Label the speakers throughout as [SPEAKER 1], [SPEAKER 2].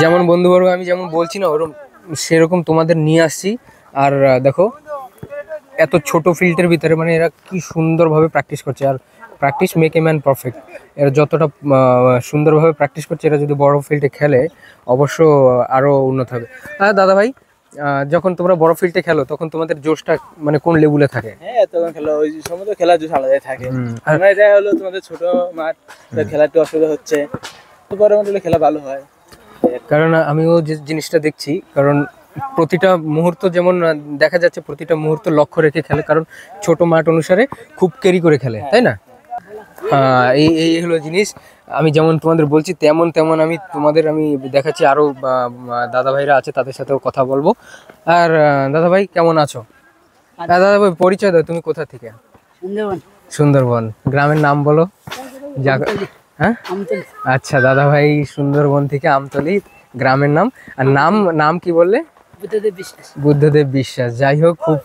[SPEAKER 1] যেমন বন্ধুবর্গ আমি যেমন বলছি না ওরকম সেরকম তোমাদের নিয়ে আসছি। আর দেখো এত ছোট ফিল্ডের ভিতরে মানে এরা কি সুন্দরভাবে প্র্যাকটিস করছে। আর practice make a man perfect. এরা যতটা সুন্দরভাবে প্র্যাকটিস করছে, এরা যদি বড় ফিল্ডে খেলে অবশ্য আরও উন্নত হবে। হ্যাঁ দাদা ভাই, যখন তোমরা বড় ফিল্ডে খেলো তখন তোমাদের জোশটা মানে কোন লেভেলে থাকে?
[SPEAKER 2] হ্যাঁ তখন খেলা ওই সময় তো খেলার জোশ আলাদাই থাকে। আমরা এটা হলো তোমাদের ছোট মাঠ, খেলার একটু অসুবিধা হচ্ছে, তো বড় মাঠ হলে খেলা ভালো হয়।
[SPEAKER 1] কারণ আমিও যে জিনিসটা দেখছি, কারণ প্রতিটা মুহূর্ত যেমন দেখা যাচ্ছে প্রতিটা মুহূর্ত লক্ষ্য রেখে খেলে, কারণ ছোট মাঠ অনুসারে খুব ক্যারি করে খেলে, তাই না? এই এই হলো জিনিস। আমি যেমন তোমাদের বলছি তেমন তেমন আমি তোমাদের আমি দেখাচ্ছি। আরও দাদা ভাইরা আছে, তাদের সাথেও কথা বলবো। আর দাদা ভাই কেমন আছো? দাদা ভাই পরিচয় দাও, তুমি কোথা থেকে? সুন্দরবন। গ্রামের নাম বলো। হ্যাঁ আচ্ছা দাদা ভাই সুন্দরবন থেকে, আমতলী গ্রামের নাম। আর নাম নাম কি বললে? বুদ্ধদেব বিশ্বাস। যাই হোক, খুব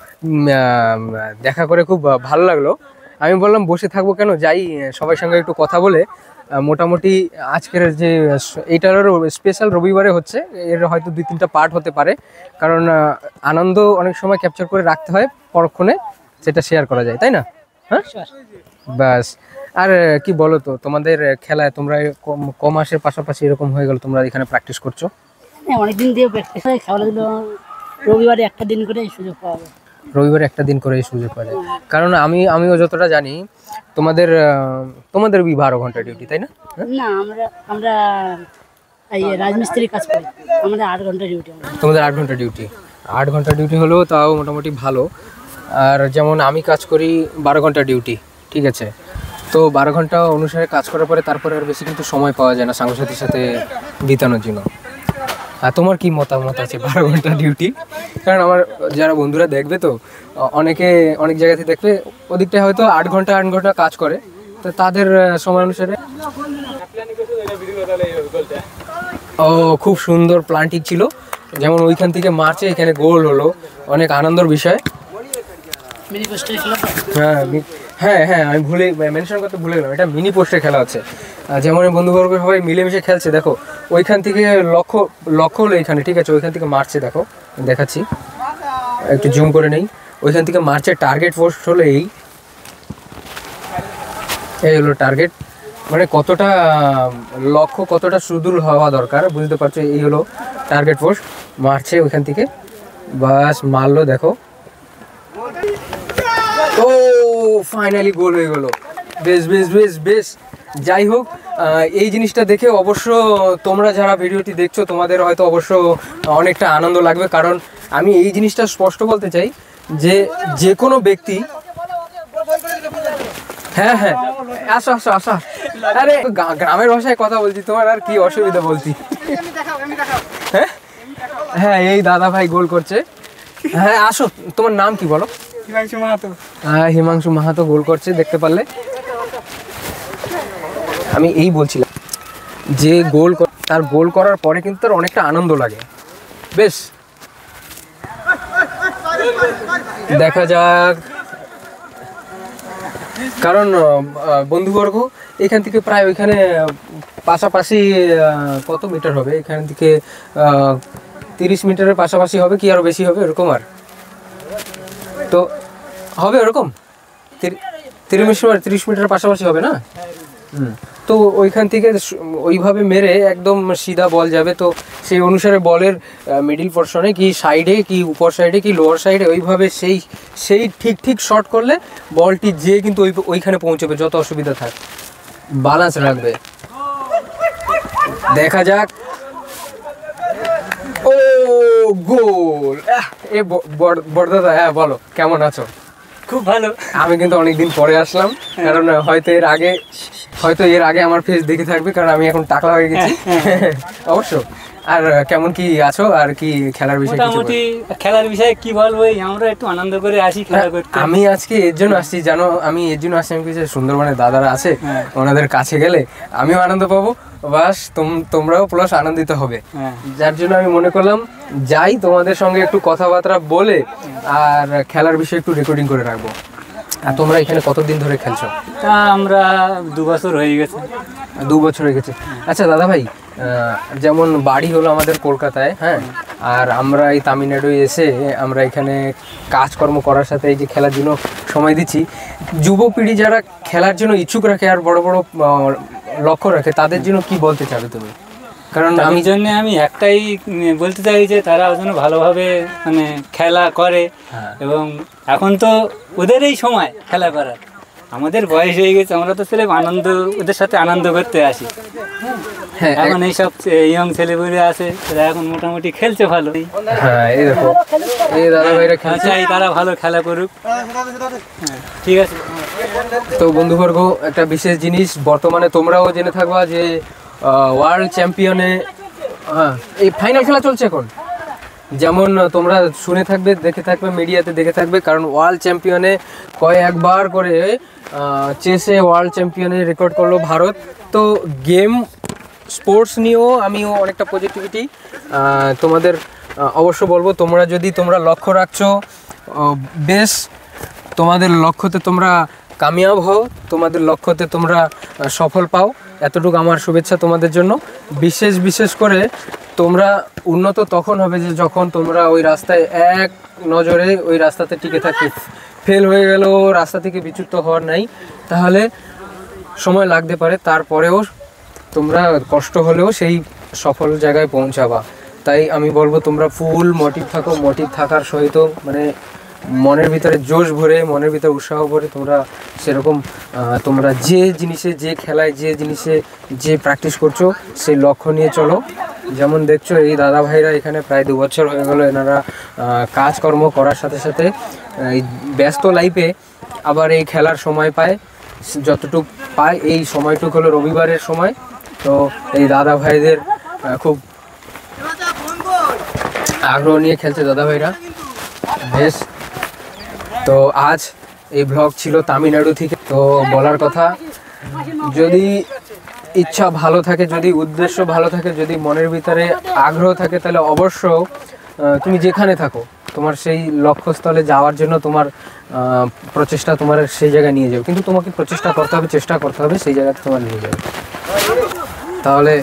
[SPEAKER 1] দেখা করে খুব ভালো লাগলো। আমি বললাম বসে থাকবো কেন, যাই সবার সঙ্গে একটু কথা বলে। মোটামুটি আজকের যে এইটারও স্পেশাল রবিবারে হচ্ছে, এর হয়তো 2-3টা পার্ট হতে পারে, কারণ আনন্দ অনেক সময় ক্যাপচার করে রাখতে হয়, পরক্ষণে সেটা শেয়ার করা যায়, তাই না? হ্যাঁ ব্যাস। আর কি বলো তো, তোমাদের খেলায় তোমরা কম মাসের পাশাপাশি এরকম হয়ে গেল তোমরা এখানে প্র্যাকটিস করছো?
[SPEAKER 3] অনেকদিন দিয়ে প্র্যাকটিস হয়, খেলাধুলো রবিবারে একটা দিন করে সুযোগ পাওয়া যায়।
[SPEAKER 1] রবিবারে একটা দিন করে সুযোগ পাওয়া যায়, কারণ আমিও যতটা জানি তোমাদের তোমাদের 12 ঘন্টা ডিউটি, তাই না?
[SPEAKER 3] না, আমরা এই রাজমিস্ত্রির কাজ করি, আমাদের 8 ঘন্টা ডিউটি।
[SPEAKER 1] তোমাদের 8 ঘন্টা ডিউটি। 8 ঘন্টা ডিউটি হলেও তাও মোটামুটি ভালো। আর যেমন আমি কাজ করি 12 ঘন্টা ডিউটি, ঠিক আছে? তো 12 ঘন্টা অনুসারে কাজ করার পরে তারপরে আর বেশি কিন্তু সময় পাওয়া যায় না সাংসাথীর সাথে বিতানোর জন্য। আর তোমার কি মতামত আছে 12 ঘন্টা ডিউটি? কারণ আমার যারা বন্ধুরা দেখবে, তো অনেকে অনেক জায়গাতে দেখবে ওদিকটায় হয়তো 8 ঘন্টা কাজ করে, তো তাদের সময় অনুসারে। ও খুব সুন্দর প্লান্টিং ছিল, যেমন ওইখান থেকে মারছে, এখানে গোল হলো, অনেক আনন্দের বিষয়। হ্যাঁ হ্যাঁ হ্যাঁ, আমি মেনশন করতে ভুলে গেলাম, এটা মিনি পোস্টের খেলা হচ্ছে। যেমন বন্ধুবর্গ সবাই মিলেমিশে খেলছে। দেখো ওইখান থেকে লক্ষ্য হলো এখানে, ঠিক আছে? ওইখান থেকে মারছে, দেখো দেখাচ্ছি, একটু জুম করে নেই। ওইখান থেকে মারছে, টার্গেট পোস্ট হলো এই হলো টার্গেট। মানে কতটা লক্ষ্য, কতটা সুদূর হওয়া দরকার, বুঝতে পারছো? এই হলো টার্গেট পোস্ট, মারছে ওইখান থেকে, বাস মারলো, দেখো। ও ফাইনালি গোল হয়ে গেল। বেশ বেশ বেশ বেশ। যাই হোক, এই জিনিসটা দেখে অবশ্য তোমরা যারা ভিডিওটি দেখছো তোমাদের হয়তো অবশ্য অনেকটা আনন্দ লাগবে, কারণ আমি এই জিনিসটা স্পষ্ট বলতে চাই যে কোনো ব্যক্তি। হ্যাঁ হ্যাঁ, আসো আসো আসো। আরে গ্রামের ভাষায় কথা বলছি, তোমার আর কি অসুবিধা বলছি? হ্যাঁ হ্যাঁ, এই দাদা ভাই গোল করছে। হ্যাঁ আসো, তোমার নাম কি বলো?
[SPEAKER 2] হিমাংশু মাহাতো।
[SPEAKER 1] হ্যাঁ হিমাংশু মাহাতো গোল করছে, দেখতে পারলে। আমি এই বলছিলাম যে তার গোল করার পরে কিন্তু তার অনেকটা আনন্দ লাগে। বেশ, দেখা যাক। কারণ বন্ধুবর্গ এখান থেকে প্রায় ওইখানে পাশাপাশি কত মিটার হবে, এখান থেকে 30 মিটারের পাশাপাশি হবে, কি আরও বেশি হবে এরকম? আর তো হবে এরকম 30 মিটার পাশাপাশি হবে না? তো ওইখান থেকে ওইভাবে মেরে একদম সিধা বল যাবে। তো সেই অনুসারে বলের মিডিল পোর্শনে কি সাইডে কি উপর সাইডে কি লোয়ার সাইডে, ওইভাবে সেই ঠিক শট করলে বলটি যেয়ে কিন্তু ওইখানে পৌঁছবে, যত অসুবিধা থাক ব্যালেন্স রাখবে। দেখা যাক। ও গোল! এ বড়দাদা, হ্যাঁ বলো কেমন আছো?
[SPEAKER 2] খুব ভালো।
[SPEAKER 1] আমি কিন্তু অনেকদিন পরে আসলাম, কারণ হয়তো এর আগে আমার ফেস দেখে থাকবে, কারণ আমি এখন টাকলা হয়ে গেছি। অবশ্য। আর কেমন কি আছো? আর কি খেলার বিষয়ে
[SPEAKER 2] মোটামুটি খেলার বিষয়ে কি বলবো, আমরা একটু আনন্দ করে আসি খেলা করতে।
[SPEAKER 1] আমি আজকে এর জন্য আসছি, জানো আমি এর জন্য আসছি, আমি কিছু সুন্দরবনের দাদারা আছে, ওনাদের কাছে গেলে আমিও আনন্দ পাবো, বাস তোমরাও প্লাস আনন্দিত হবে। যার জন্য আমি মনে করলাম যাই তোমাদের সঙ্গে একটু কথাবার্তা বলে আর খেলার বিষয়ে একটু রেকর্ডিং করে রাখবো। আর তোমরা এখানে কতদিন ধরে খেলছো?
[SPEAKER 2] তা আমরা 2 বছর হয়ে গেছে।
[SPEAKER 1] 2 বছর হয়ে গেছে। আচ্ছা দাদা ভাই, যেমন বাড়ি হলো আমাদের কলকাতায়, হ্যাঁ, আর আমরা এই তামিলনাড়ু এসে আমরা এখানে কাজকর্ম করার সাথে এই যে খেলার জন্য সময় দিচ্ছি, যুবপিঢ়ি যারা খেলার জন্য ইচ্ছুক রাখে আর বড় বড় লক্ষ্য রাখে, তাদের জন্য কি বলতে চাবে তুমি? কারণ
[SPEAKER 4] আমি জন্য আমি একটাই বলতে চাই যে তারা যেন ভালোভাবে মানে খেলা করে, এবং এখন তো ওদেরই সময় খেলা করার, আমাদের বয়স হয়ে গেছে, আমরা তো ছেলে আনন্দ ওদের সাথে আনন্দ করতে আসি।
[SPEAKER 1] হ্যাঁ,
[SPEAKER 4] এখন এইসব ইয়ং ছেলেপুলে আছে, তারা এখন মোটামুটি খেলছে ভালো।
[SPEAKER 1] হ্যাঁ, এই দেখো এই দাদা ভাইরা খেলছে,
[SPEAKER 4] চাই তারা ভালো খেলা করুক। ঠিক আছে।
[SPEAKER 1] তো বন্ধুবর্গ, একটা বিশেষ জিনিস বর্তমানে তোমরাও জেনে থাকবা যে ওয়ার্ল্ড চ্যাম্পিয়নে এই ফাইনাল খেলা চলছে এখন, যেমন তোমরা শুনে থাকবে, দেখে থাকবে, মিডিয়াতে দেখে থাকবে, কারণ ওয়ার্ল্ড চ্যাম্পিয়নে কয়েকবার করে চেসে ওয়ার্ল্ড চ্যাম্পিয়নে রেকর্ড করলো ভারত। তো গেম স্পোর্টস নিয়েও আমিও অনেকটা পজিটিভিটি তোমাদের অবশ্য বলবো। তোমরা লক্ষ্য রাখছো, বেশ তোমাদের লক্ষ্যতে তোমরা কামিয়াব হও, তোমাদের লক্ষ্যতে তোমরা সফল পাও, এতটুকু আমার শুভেচ্ছা তোমাদের জন্য। বিশেষ করে তোমরা উন্নত তখন হবে যে যখন তোমরা ওই রাস্তায় এক নজরে ওই রাস্তাতে টিকে থাকবে। ফেল হয়ে গেল, রাস্তা থেকে বিচ্যুত হওয়ার নাই, তাহলে সময় লাগতে পারে, তারপরেও তোমরা কষ্ট হলেও সেই সফল জায়গায় পৌঁছাবা। তাই আমি বলবো তোমরা ফুল মোটিভ থাকো, মোটিভ থাকার সহিত মানে মনের ভিতরে জোশ ভরে, মনের ভিতরে উৎসাহ ভরে তোমরা সেরকম তোমরা যে জিনিসে, যে খেলায়, যে জিনিসে যে প্র্যাকটিস করছো সেই লক্ষ্য নিয়ে চলো। যেমন দেখছো এই দাদা ভাইরা এখানে প্রায় 2 বছর হয়ে গেলো, এনারা কাজকর্ম করার সাথে সাথে এই ব্যস্ত লাইফে আবার এই খেলার সময় পায়, যতটুকু পায় এই সময়টুকু হলো রবিবারের সময়। তো এই দাদা ভাইদের খুব আগ্রহ নিয়ে খেলছে দাদা ভাইরা, বেশ। তো আজ এই ব্লগ ছিল তামিলনাড়ু থেকে। তো বলার কথা, যদি ইচ্ছা ভালো থাকে, যদি উদ্দেশ্য ভালো থাকে, যদি মনের ভিতরে আগ্রহ থাকে, তাহলে অবশ্য তুমি যেখানে থাকো তোমার সেই লক্ষ্যস্থলে যাওয়ার জন্য তোমার প্রচেষ্টা তোমার সেই জায়গায় নিয়ে যাবে। কিন্তু তোমাকে প্রচেষ্টা করতে হবে, চেষ্টা করতে হবে, সেই জায়গাতে তোমার নিয়ে যাবে। তাহলে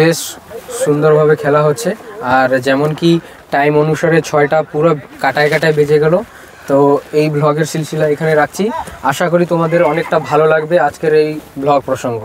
[SPEAKER 1] বেশ সুন্দরভাবে খেলা হচ্ছে। আর যেমন কি টাইম অনুসারে 6টা পুরো কাটায় বেজে গেল। তো এই ব্লগের সিলসিলা এখানে রাখছি, আশা করি তোমাদের অনেকটা ভালো লাগবে আজকের এই ব্লগ প্রসঙ্গ।